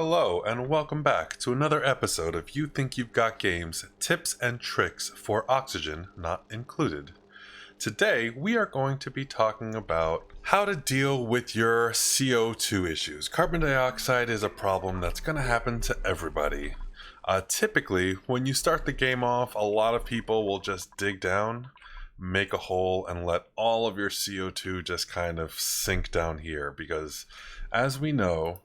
Hello, and welcome back to another episode of You Think You've Got Games Tips and Tricks for Oxygen Not Included. Today, we are going to be talking about how to deal with your CO2 issues. Carbon dioxide is a problem that's going to happen to everybody. Typically, when you start the game off, a lot of people will just dig down, make a hole, and let all of your CO2 just kind of sink down here because, as we know,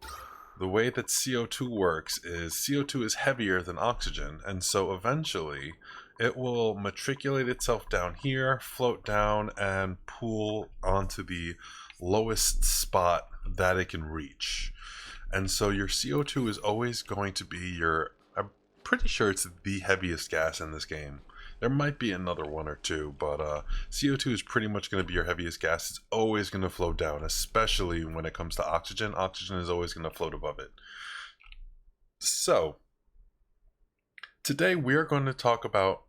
the way that CO2 works is CO2 is heavier than oxygen, and so eventually it will matriculate itself down here, float down, and pool onto the lowest spot that it can reach. And so your CO2 is always going to be I'm pretty sure it's the heaviest gas in this game. There might be another one or two, but CO2 is pretty much going to be your heaviest gas. It's always going to float down, especially when it comes to oxygen. Oxygen is always going to float above it. So, today we are going to talk about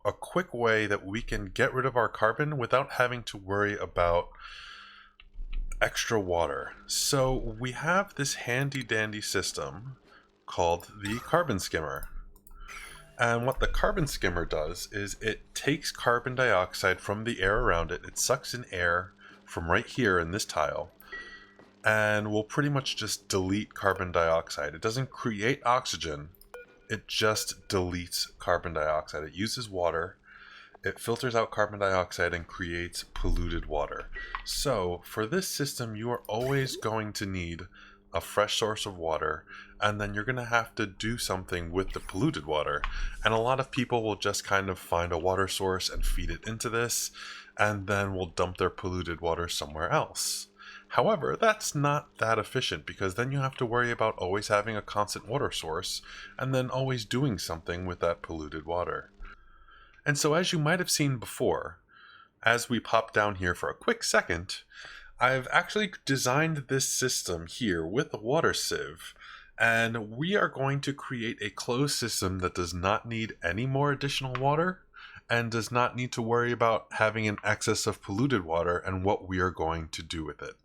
a quick way that we can get rid of our carbon without having to worry about extra water. So, we have this handy dandy system called the Carbon Skimmer. And what the Carbon Skimmer does is it takes carbon dioxide from the air around it, it sucks in air from right here in this tile, and will pretty much just delete carbon dioxide. It doesn't create oxygen, it just deletes carbon dioxide. It uses water, it filters out carbon dioxide and creates polluted water. So for this system, you are always going to need a fresh source of water, and then you're going to have to do something with the polluted water. And a lot of people will just kind of find a water source and feed it into this, and then will dump their polluted water somewhere else. However, that's not that efficient because then you have to worry about always having a constant water source and then always doing something with that polluted water. And so, as you might have seen before, as we pop down here for a quick second, I've actually designed this system here with a water sieve, and we are going to create a closed system that does not need any more additional water and does not need to worry about having an excess of polluted water and what we are going to do with it.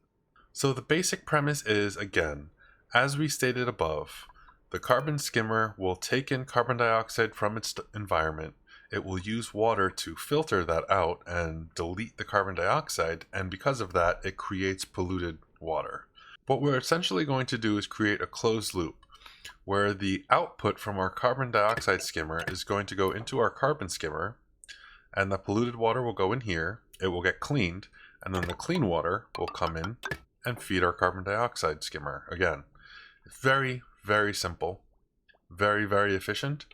So the basic premise is, again, as we stated above, the Carbon Skimmer will take in carbon dioxide from its environment. It will use water to filter that out and delete the carbon dioxide, and because of that, it creates polluted water. What we're essentially going to do is create a closed loop, where the output from our carbon dioxide skimmer is going to go into our carbon skimmer, and the polluted water will go in here, it will get cleaned, and then the clean water will come in and feed our carbon dioxide skimmer. Again, it's very, very simple, very, very efficient,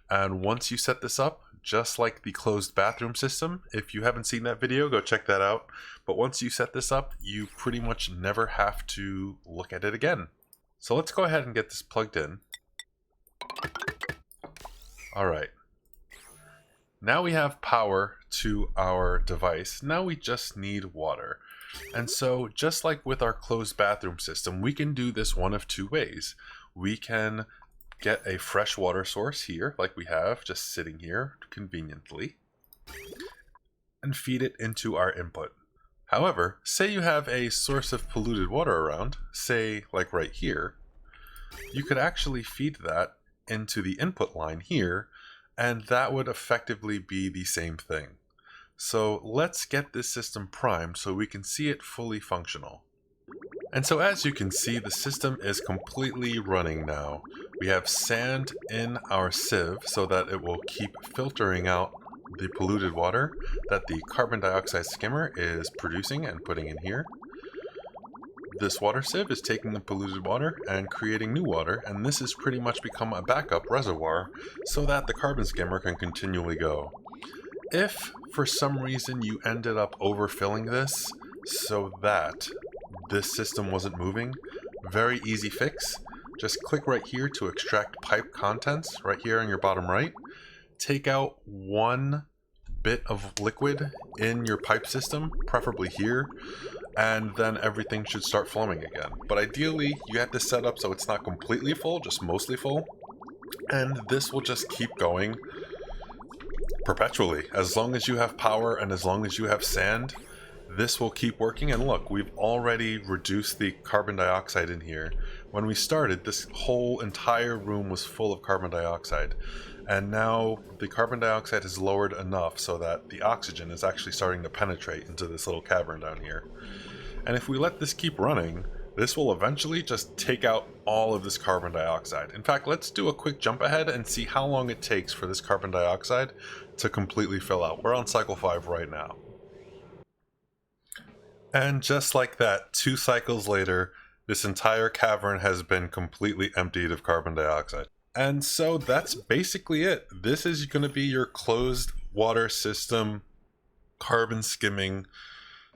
and once you set this up, just like the closed bathroom system, if you haven't seen that video, go check that out. But once you set this up, you pretty much never have to look at it again. So let's go ahead and get this plugged in. Alright. Now we have power to our device. Now we just need water. And so, just like with our closed bathroom system, we can do this one of two ways. We can get a fresh water source here, like we have, just sitting here conveniently, and feed it into our input. However, say you have a source of polluted water around, say like right here, you could actually feed that into the input line here, and that would effectively be the same thing. So let's get this system primed so we can see it fully functional. And so as you can see, the system is completely running now. We have sand in our sieve so that it will keep filtering out the polluted water that the carbon dioxide skimmer is producing and putting in here. This water sieve is taking the polluted water and creating new water, and this has pretty much become a backup reservoir so that the carbon skimmer can continually go. If for some reason you ended up overfilling this so that this system wasn't moving, very easy fix. Just click right here to extract pipe contents right here on your bottom right. Take out one bit of liquid in your pipe system, preferably here, and then everything should start flowing again. But ideally, you have to set up so it's not completely full, just mostly full, and this will just keep going perpetually. As long as you have power and as long as you have sand, this will keep working. And look, we've already reduced the carbon dioxide in here. When we started, this whole entire room was full of carbon dioxide. And now the carbon dioxide is lowered enough so that the oxygen is actually starting to penetrate into this little cavern down here. And if we let this keep running, this will eventually just take out all of this carbon dioxide. In fact, let's do a quick jump ahead and see how long it takes for this carbon dioxide to completely fill out. We're on cycle 5 right now. And just like that, 2 cycles later, this entire cavern has been completely emptied of carbon dioxide. And so that's basically it. This is going to be your closed water system carbon skimming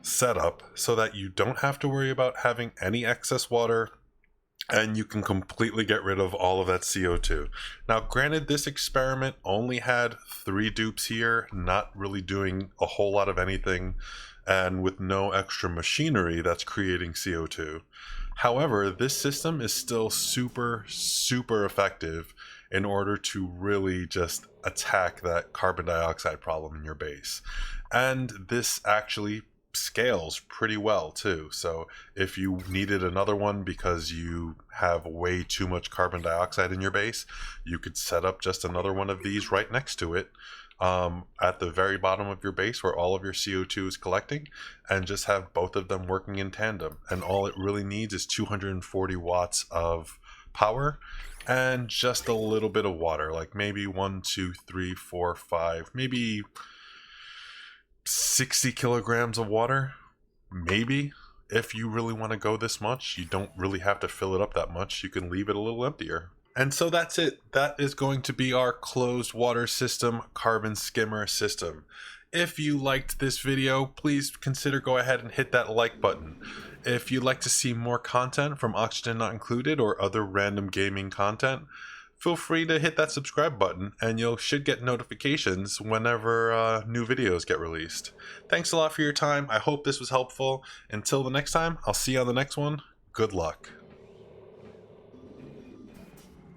setup so that you don't have to worry about having any excess water, and you can completely get rid of all of that CO2. Now, granted, this experiment only had 3 dupes here, not really doing a whole lot of anything, and with no extra machinery that's creating CO2. However, this system is still super effective in order to really just attack that carbon dioxide problem in your base. And this actually scales pretty well too. So if you needed another one because you have way too much carbon dioxide in your base, you could set up just another one of these right next to it at the very bottom of your base where all of your CO2 is collecting, and just have both of them working in tandem. And all it really needs is 240 watts of power and just a little bit of water, like maybe 1, 2, 3, 4, 5, maybe 60 kilograms of water, maybe. If you really want to go this much, you don't really have to fill it up that much. You can leave it a little emptier. And so that's it. That is going to be our closed water system carbon skimmer system. If you liked this video, please consider go ahead and hit that like button. If you'd like to see more content from Oxygen Not Included or other random gaming content, feel free to hit that subscribe button, and you should get notifications whenever new videos get released. Thanks a lot for your time. I hope this was helpful. Until the next time, I'll see you on the next one. Good luck.